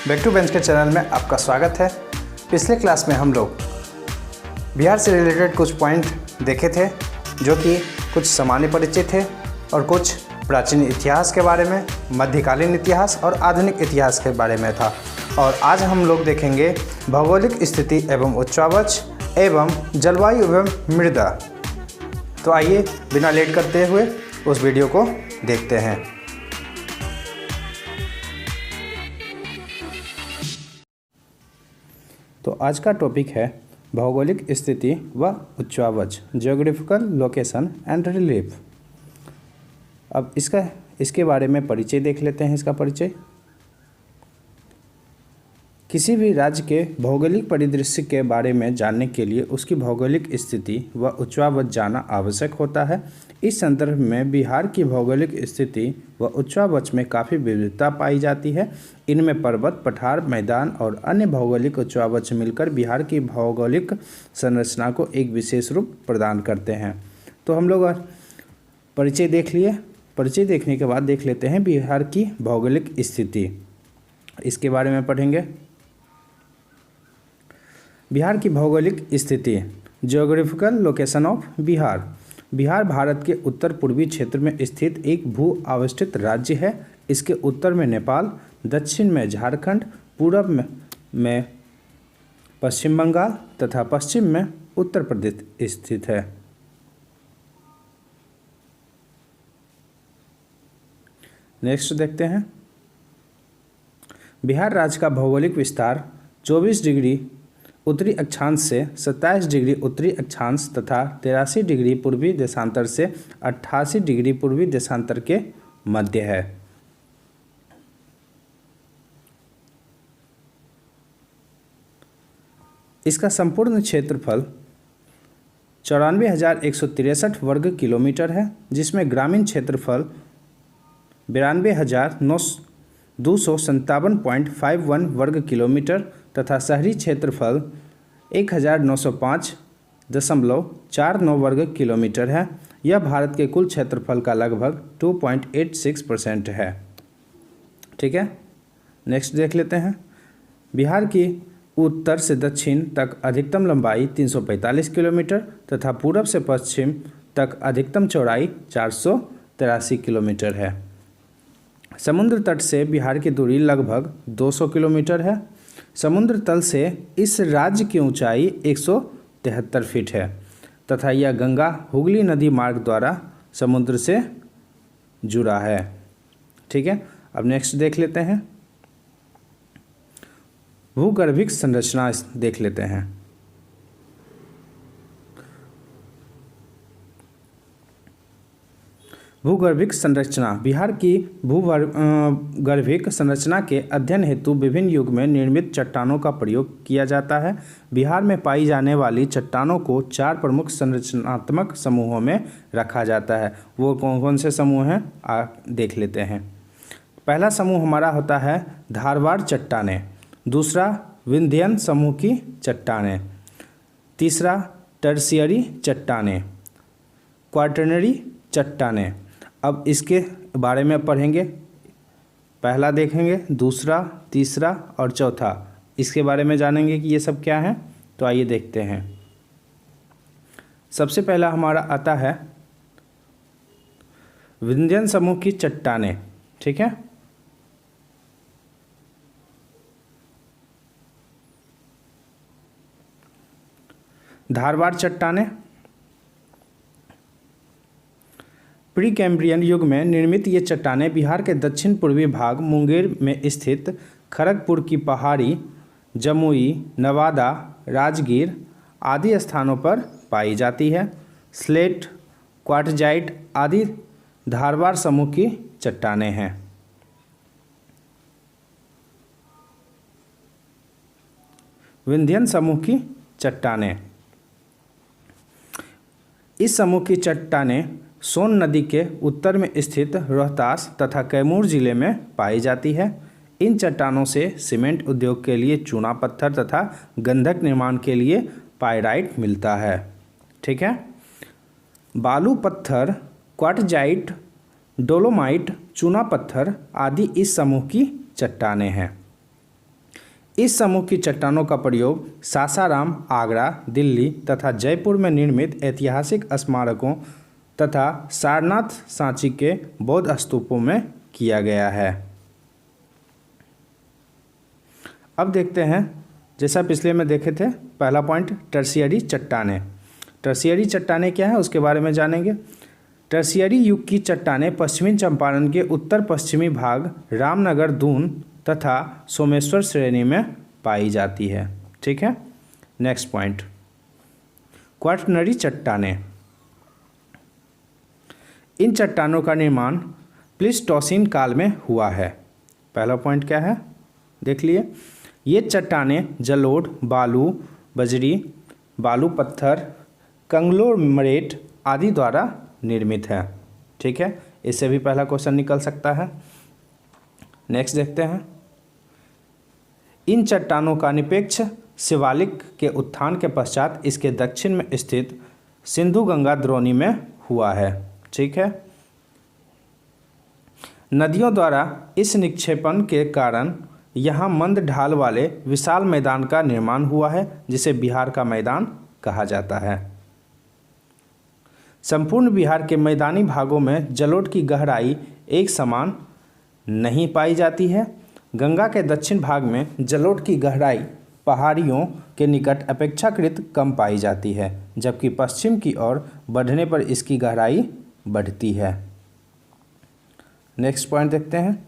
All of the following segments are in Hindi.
बैक टू बेंच के चैनल में आपका स्वागत है। पिछले क्लास में हम लोग बिहार से रिलेटेड कुछ पॉइंट देखे थे, जो कि कुछ सामान्य परिचय थे और कुछ प्राचीन इतिहास के बारे में, मध्यकालीन इतिहास और आधुनिक इतिहास के बारे में था। और आज हम लोग देखेंगे भौगोलिक स्थिति एवं उच्चावच एवं जलवायु एवं मृदा। तो आइए बिना लेट करते हुए उस वीडियो को देखते हैं। तो आज का टॉपिक है भौगोलिक स्थिति व उच्चावच, जियोग्राफिकल लोकेशन एंड रिलीफ। अब इसके बारे में परिचय देख लेते हैं। इसका परिचय, किसी भी राज्य के भौगोलिक परिदृश्य के बारे में जानने के लिए उसकी भौगोलिक स्थिति व उच्चावच जानना आवश्यक होता है। इस संदर्भ में बिहार की भौगोलिक स्थिति व उच्चावच में काफ़ी विविधता पाई जाती है। इनमें पर्वत, पठार, मैदान और अन्य भौगोलिक उच्चावच मिलकर बिहार की भौगोलिक संरचना को एक विशेष रूप प्रदान करते हैं। तो हम लोग परिचय देख लिए। परिचय देखने के बाद देख लेते हैं बिहार की भौगोलिक स्थिति। इसके बारे में पढ़ेंगे। बिहार की भौगोलिक स्थिति, geographical location of Bihar. Bihar Bharat के उत्तर पूर्वी क्षेत्र में स्थित एक भू आविष्टित राज्य है। इसके उत्तर में नेपाल, दक्षिण में झारखंड, पूर्व में पश्चिम बंगाल तथा पश्चिम में उत्तर प्रदेश स्थित है। नेक्स्ट देखते हैं। बिहार राज्य का भौगोलिक विस्तार 24 डिग्री उत्तरी अक्षांश से 27 डिग्री उत्तरी अक्षांश तथा 83 डिग्री पूर्वी देशांतर से 88 डिग्री पूर्वी देशांतर के मध्य है। इसका संपूर्ण क्षेत्रफल 94,163 वर्ग किलोमीटर है, जिसमें ग्रामीण क्षेत्रफल 92,257.51 वर्ग किलोमीटर तथा शहरी क्षेत्रफल 1,905.49 वर्ग किलोमीटर है। यह भारत के कुल क्षेत्रफल का लगभग 2.86% है। ठीक है, नेक्स्ट देख लेते हैं। बिहार की उत्तर से दक्षिण तक अधिकतम लंबाई 345 किलोमीटर तथा पूर्व से पश्चिम तक अधिकतम चौड़ाई 483 किलोमीटर है। समुद्र तट से बिहार की दूरी लगभग 200 किलोमीटर है। समुद्र तल से इस राज्य की ऊंचाई 173 फीट है तथा यह गंगा हुगली नदी मार्ग द्वारा समुद्र से जुड़ा है। ठीक है, अब नेक्स्ट देख लेते हैं। भूगर्भिक संरचना देख लेते हैं। भूगर्भिक संरचना, बिहार की भूगर्भिक संरचना के अध्ययन हेतु विभिन्न युग में निर्मित चट्टानों का प्रयोग किया जाता है। बिहार में पाई जाने वाली चट्टानों को 4 प्रमुख संरचनात्मक समूहों में रखा जाता है। वो कौन कौन से समूह हैं देख लेते हैं। पहला समूह हमारा होता है धारवाड़ चट्टानें, दूसरा विंध्यन समूह की चट्टानें, तीसरा टर्शियरी चट्टानें, क्वाटरनरी चट्टानें। अब इसके बारे में पढ़ेंगे। पहला देखेंगे, दूसरा, तीसरा और चौथा। इसके बारे में जानेंगे कि ये सब क्या है। तो आइए देखते हैं। सबसे पहला हमारा आता है विंध्यन समूह की चट्टानें। ठीक है, धारवाड़ चट्टानें प्री कैम्ब्रियन युग में निर्मित ये चट्टानें बिहार के दक्षिण पूर्वी भाग मुंगेर में स्थित खड़गपुर की पहाड़ी, जमुई, नवादा, राजगीर आदि स्थानों पर पाई जाती है। स्लेट, क्वार्टजाइट आदि धारवाड़ समूह की चट्टानें हैं। विंध्यन समूह की चट्टानें, इस समूह की चट्टानें सोन नदी के उत्तर में स्थित रोहतास तथा कैमूर जिले में पाई जाती है। इन चट्टानों से सीमेंट उद्योग के लिए चूना पत्थर तथा गंधक निर्माण के लिए पाइराइट मिलता है। ठीक है, बालू पत्थर, क्वार्टजाइट, डोलोमाइट, चूना पत्थर आदि इस समूह की चट्टानें हैं। इस समूह की चट्टानों का प्रयोग सासाराम, आगरा, दिल्ली तथा जयपुर में निर्मित ऐतिहासिक स्मारकों तथा सारनाथ, सांची के बौद्ध स्तूपों में किया गया है। अब देखते हैं, जैसा पिछले में देखे थे, पहला पॉइंट टर्शियरी चट्टानें। टर्शियरी चट्टानें क्या है उसके बारे में जानेंगे। टर्शियरी युग की चट्टानें पश्चिमी चंपारण के उत्तर पश्चिमी भाग, रामनगर, दून तथा सोमेश्वर श्रेणी में पाई जाती है। ठीक है। नेक्स्ट पॉइंट, क्वाटरनरी चट्टानें। इन चट्टानों का निर्माण प्लीस्टोसीन काल में हुआ है। पहला पॉइंट क्या है देख लिए। ये चट्टानें जलोढ़, बालू, बजरी, बालू पत्थर, कंग्लोमरेट आदि द्वारा निर्मित है। ठीक है, इससे भी पहला क्वेश्चन निकल सकता है। नेक्स्ट देखते हैं, इन चट्टानों का निरपेक्ष शिवालिक के उत्थान के पश्चात इसके दक्षिण में स्थित सिंधु गंगा द्रोणी में हुआ है। ठीक है, नदियों द्वारा इस निक्षेपण के कारण यहाँ मंद ढाल वाले विशाल मैदान का निर्माण हुआ है, जिसे बिहार का मैदान कहा जाता है। संपूर्ण बिहार के मैदानी भागों में जलोढ़ की गहराई एक समान नहीं पाई जाती है। गंगा के दक्षिण भाग में जलोढ़ की गहराई पहाड़ियों के निकट अपेक्षाकृत कम पाई जाती है, जबकि पश्चिम की ओर बढ़ने पर इसकी गहराई बढ़ती है। नेक्स्ट पॉइंट देखते हैं,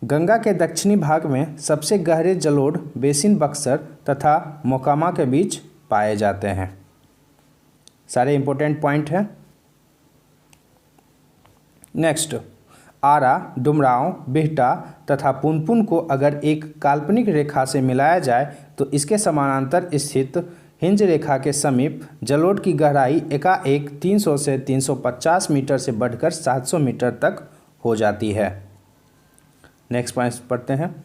गंगा के दक्षिणी भाग में सबसे गहरे जलोढ़ बेसिन बक्सर तथा मोकामा के बीच पाए जाते हैं। सारे इंपॉर्टेंट पॉइंट हैं। नेक्स्ट, आरा, डुमरांव, बिहटा तथा पुनपुन को अगर एक काल्पनिक रेखा से मिलाया जाए तो इसके समानांतर स्थित हिंज रेखा के समीप जलोढ़ की गहराई एकाएक 300 से 350 मीटर से बढ़कर 700 मीटर तक हो जाती है। नेक्स्ट पॉइंट पढ़ते हैं,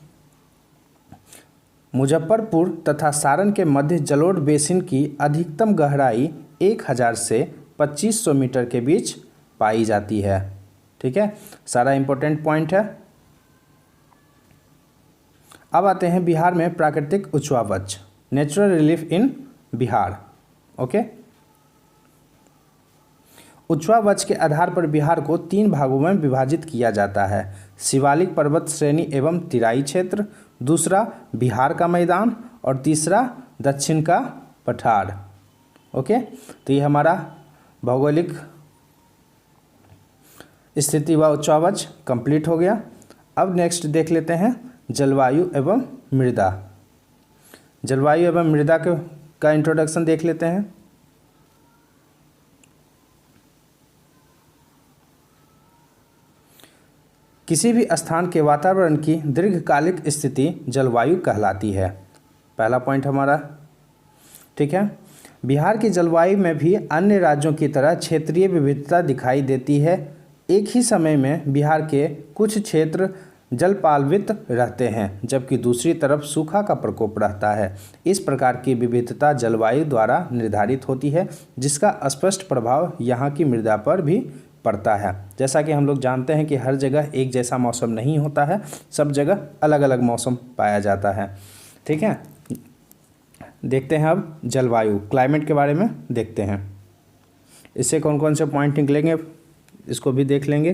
मुजफ्फरपुर तथा सारण के मध्य जलोढ़ बेसिन की अधिकतम गहराई 1000 से 2500 मीटर के बीच पाई जाती है। ठीक है, सारा इंपॉर्टेंट पॉइंट है। अब आते हैं बिहार में प्राकृतिक उच्चवावच, natural relief in Bihar. Okay, उच्चवावच के आधार पर बिहार को 3 भागों में विभाजित किया जाता है। शिवालिक पर्वत श्रेणी एवं तिराई क्षेत्र, दूसरा बिहार का मैदान और तीसरा दक्षिण का पठार। ओके, तो ये हमारा भौगोलिक स्थिति व उच्चवावच कंप्लीट हो गया। अब नेक्स्ट देख लेते हैं जलवायु एवं मृदा। जलवायु एवं मृदा का इंट्रोडक्शन देख लेते हैं। किसी भी स्थान के वातावरण की दीर्घकालिक स्थिति जलवायु कहलाती है। पहला पॉइंट हमारा। ठीक है, बिहार की जलवायु में भी अन्य राज्यों की तरह क्षेत्रीय विविधता दिखाई देती है। एक ही समय में बिहार के कुछ क्षेत्र जलपालवित रहते हैं, जबकि दूसरी तरफ सूखा का प्रकोप रहता है। इस प्रकार की विविधता जलवायु द्वारा निर्धारित होती है, जिसका स्पष्ट प्रभाव यहाँ की मृदा पर भी पड़ता है। जैसा कि हम लोग जानते हैं कि हर जगह एक जैसा मौसम नहीं होता है, सब जगह अलग अलग मौसम पाया जाता है। ठीक है, देखते हैं अब जलवायु, क्लाइमेट के बारे में देखते हैं। इससे कौन कौन से पॉइंट निकलेंगे इसको भी देख लेंगे।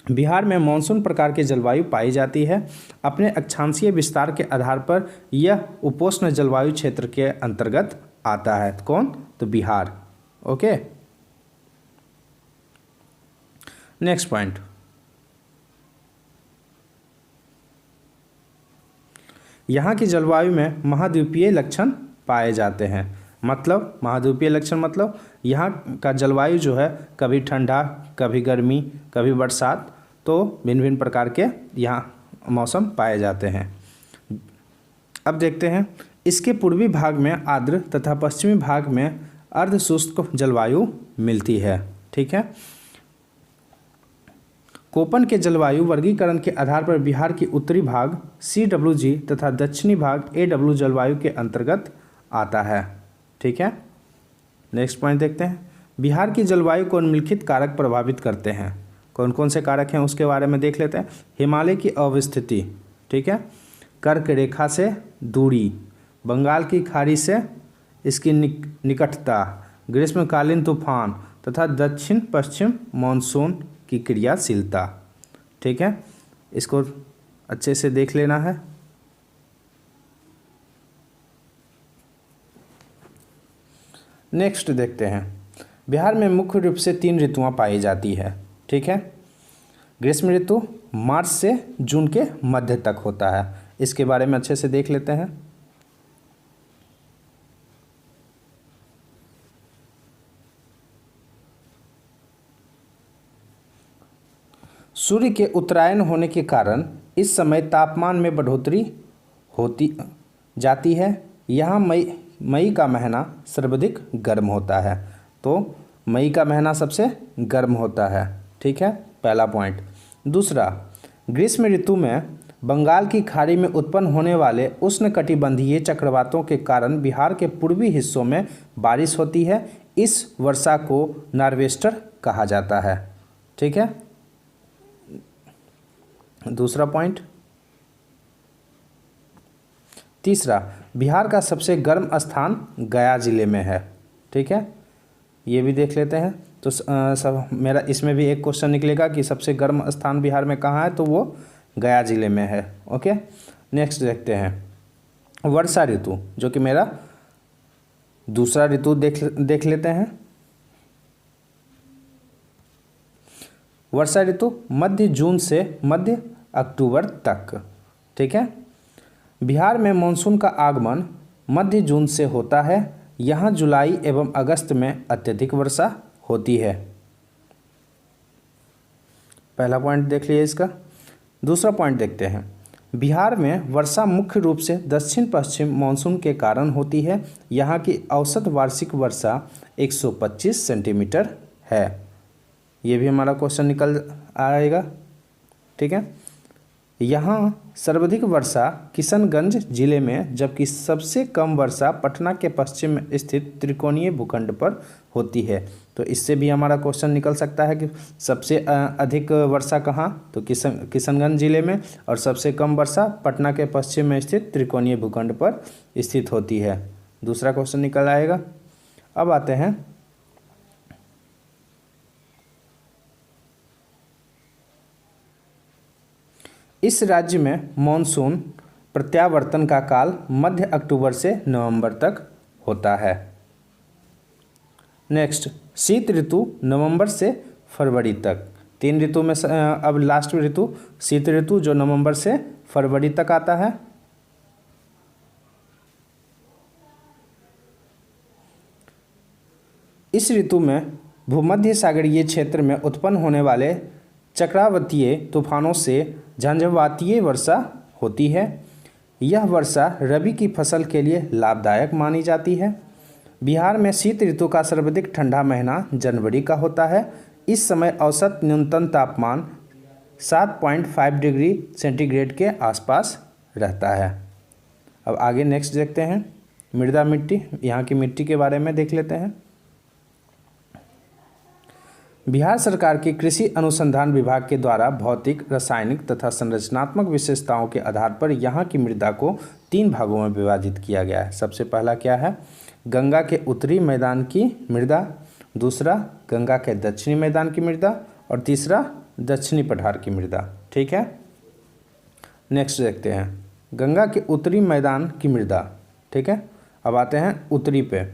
बिहार में मानसून प्रकार की जलवायु पाई जाती है। अपने अक्षांशीय विस्तार के आधार पर यह उपोष्ण जलवायु क्षेत्र के अंतर्गत आता है। कौन? तो बिहार। ओके, नेक्स्ट पॉइंट, यहाँ की जलवायु में महाद्वीपीय लक्षण पाए जाते हैं। मतलब महाद्वीपीय लक्षण मतलब यहाँ का जलवायु जो है कभी ठंडा, कभी गर्मी, कभी बरसात, तो भिन्न भिन्न प्रकार के यहाँ मौसम पाए जाते हैं। अब देखते हैं, इसके पूर्वी भाग में आर्द्र तथा पश्चिमी भाग में अर्धशुष्क जलवायु मिलती है। ठीक है, कोपन के जलवायु वर्गीकरण के आधार पर बिहार की उत्तरी भाग CWG तथा दक्षिणी भाग AW जलवायु के अंतर्गत आता है। ठीक है, नेक्स्ट पॉइंट देखते हैं, बिहार की जलवायु को निम्नलिखित कारक प्रभावित करते हैं। कौन कौन से कारक हैं उसके बारे में देख लेते हैं। हिमालय की अवस्थिति, ठीक है, कर्क रेखा से दूरी, बंगाल की खाड़ी से इसकी निकटता, ग्रीष्मकालीन तूफान तथा दक्षिण पश्चिम मानसून की क्रियाशीलता। ठीक है, इसको अच्छे से देख लेना है। नेक्स्ट देखते हैं, बिहार में मुख्य रूप से 3 ऋतुएं पाई जाती है। ठीक है, ग्रीष्म ऋतु मार्च से जून के मध्य तक होता है। इसके बारे में अच्छे से देख लेते हैं। सूर्य के उत्तरायण होने के कारण इस समय तापमान में बढ़ोतरी होती जाती है। यहाँ मई का महीना सर्वाधिक गर्म होता है, तो मई का महीना सबसे गर्म होता है। ठीक है, पहला पॉइंट। दूसरा, ग्रीष्म ऋतु में बंगाल की खाड़ी में उत्पन्न होने वाले उष्णकटिबंधीय चक्रवातों के कारण बिहार के पूर्वी हिस्सों में बारिश होती है। इस वर्षा को नॉर्वेस्टर कहा जाता है। ठीक है, दूसरा पॉइंट। तीसरा, बिहार का सबसे गर्म स्थान गया जिले में है। ठीक है, ये भी देख लेते हैं। तो सब मेरा इसमें भी एक क्वेश्चन निकलेगा कि सबसे गर्म स्थान बिहार में कहाँ है, तो वो गया जिले में है। ओके, नेक्स्ट देखते हैं वर्षा ऋतु, जो कि मेरा दूसरा ऋतु देख लेते हैं। वर्षा ऋतु मध्य जून से मध्य अक्टूबर तक। ठीक है, बिहार में मानसून का आगमन मध्य जून से होता है। यहाँ जुलाई एवं अगस्त में अत्यधिक वर्षा होती है। पहला पॉइंट देख लिए इसका। दूसरा पॉइंट देखते हैं, बिहार में वर्षा मुख्य रूप से दक्षिण पश्चिम मानसून के कारण होती है। यहाँ की औसत वार्षिक वर्षा 125 सेंटीमीटर है। ये भी हमारा क्वेश्चन निकल आएगा। ठीक है, यहाँ सर्वाधिक वर्षा किशनगंज जिले में, जबकि सबसे कम वर्षा पटना के पश्चिम में स्थित त्रिकोणीय भूखंड पर होती है। तो इससे भी हमारा क्वेश्चन निकल सकता है कि सबसे अधिक वर्षा कहाँ, तो किशनगंज जिले में, और सबसे कम वर्षा पटना के पश्चिम में स्थित त्रिकोणीय भूखंड पर स्थित होती है। दूसरा क्वेश्चन निकल आएगा। अब आते हैं इस राज्य में मानसून प्रत्यावर्तन का काल मध्य अक्टूबर से नवंबर तक होता है। नेक्स्ट, शीत ऋतु नवंबर से फरवरी तक। 3 ऋतु में अब लास्ट ऋतु शीत ऋतु, जो नवंबर से फरवरी तक आता है। इस ऋतु में भूमध्य सागरीय क्षेत्र में उत्पन्न होने वाले चक्रवातीय तूफानों से झंझावातीय वर्षा होती है। यह वर्षा रबी की फसल के लिए लाभदायक मानी जाती है। बिहार में शीत ऋतु का सर्वाधिक ठंडा महीना जनवरी का होता है। इस समय औसत न्यूनतम तापमान 7.5 डिग्री सेंटीग्रेड के आसपास रहता है। अब आगे नेक्स्ट देखते हैं, मृदा मिट्टी। यहाँ की मिट्टी के बारे में देख लेते हैं। बिहार सरकार के कृषि अनुसंधान विभाग के द्वारा भौतिक, रासायनिक तथा संरचनात्मक विशेषताओं के आधार पर यहाँ की मृदा को 3 भागों में विभाजित किया गया है। सबसे पहला क्या है, गंगा के उत्तरी मैदान की मृदा, दूसरा गंगा के दक्षिणी मैदान की मृदा, और तीसरा दक्षिणी पठार की मृदा। ठीक है, नेक्स्ट देखते हैं गंगा के उत्तरी मैदान की मृदा। ठीक है, अब आते हैं उत्तरी पे।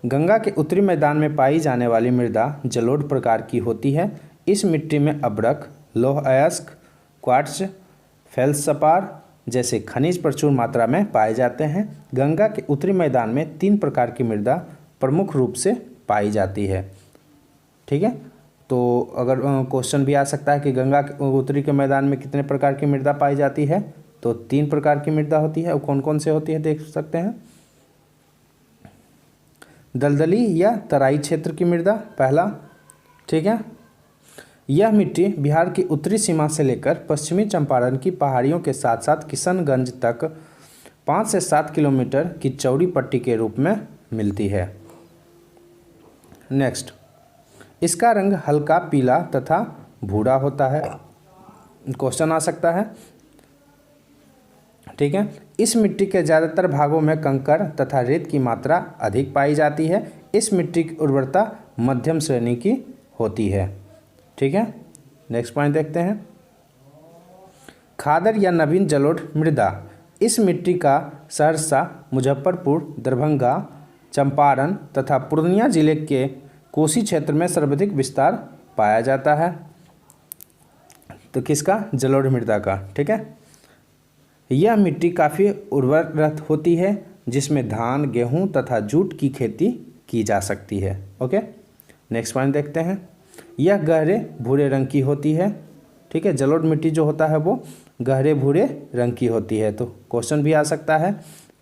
गंगा के उत्तरी मैदान में पाई जाने वाली मृदा जलोढ़ प्रकार की होती है। इस मिट्टी में अभ्रक, लौह अयस्क, क्वार्ट्ज, फेल्सपार जैसे खनिज प्रचुर मात्रा में पाए जाते हैं। गंगा के उत्तरी मैदान में 3 प्रकार की मृदा प्रमुख रूप से पाई जाती है। ठीक है, तो अगर क्वेश्चन भी आ सकता है कि गंगा के उत्तरी के मैदान में कितने प्रकार की मृदा पाई जाती है, तो 3 प्रकार की मृदा होती है। और कौन कौन से होती है देख सकते हैं। दलदली या तराई क्षेत्र की मृदा पहला। ठीक है, यह मिट्टी बिहार की उत्तरी सीमा से लेकर पश्चिमी चंपारण की पहाड़ियों के साथ साथ किशनगंज तक 5 से 7 किलोमीटर की चौड़ी पट्टी के रूप में मिलती है। नेक्स्ट, इसका रंग हल्का पीला तथा भूरा होता है। क्वेश्चन आ सकता है। ठीक है। इस मिट्टी के ज़्यादातर भागों में कंकड़ तथा रेत की मात्रा अधिक पाई जाती है। इस मिट्टी की उर्वरता मध्यम श्रेणी की होती है। ठीक है, नेक्स्ट पॉइंट देखते हैं। खादर या नवीन जलोढ़ मृदा। इस मिट्टी का सहरसा, मुजफ्फरपुर, दरभंगा, चंपारण तथा पूर्णिया जिले के कोसी क्षेत्र में सर्वाधिक विस्तार पाया जाता है। तो किसका? जलोढ़ मृदा का। ठीक है, यह मिट्टी काफ़ी उर्वर होती है जिसमें धान, गेहूं तथा जूट की खेती की जा सकती है। ओके, नेक्स्ट पॉइंट देखते हैं। यह गहरे भूरे रंग की होती है। ठीक है, जलोढ़ मिट्टी जो होता है वो गहरे भूरे रंग की होती है। तो क्वेश्चन भी आ सकता है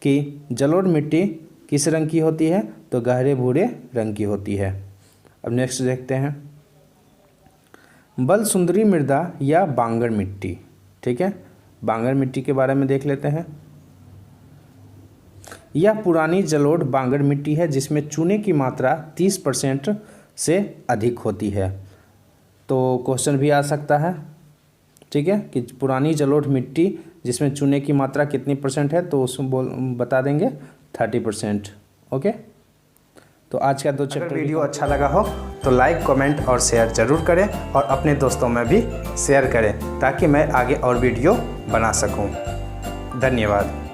कि जलोढ़ मिट्टी किस रंग की होती है? तो गहरे भूरे रंग की होती है। अब नेक्स्ट देखते हैं, बल सुंदरी मृदा या बांगर मिट्टी। ठीक है, बांगर मिट्टी के बारे में देख लेते हैं। यह पुरानी जलोढ़ बांगर मिट्टी है जिसमें चूने की मात्रा 30% से अधिक होती है। तो क्वेश्चन भी आ सकता है, ठीक है, कि पुरानी जलोढ़ मिट्टी जिसमें चूने की मात्रा कितनी % है? तो उसमें बता देंगे 30%। ओके, तो आज का 2 चैप्टर वीडियो अच्छा लगा हो तो लाइक, कमेंट और शेयर ज़रूर करें और अपने दोस्तों में भी शेयर करें ताकि मैं आगे और वीडियो बना सकूं। धन्यवाद।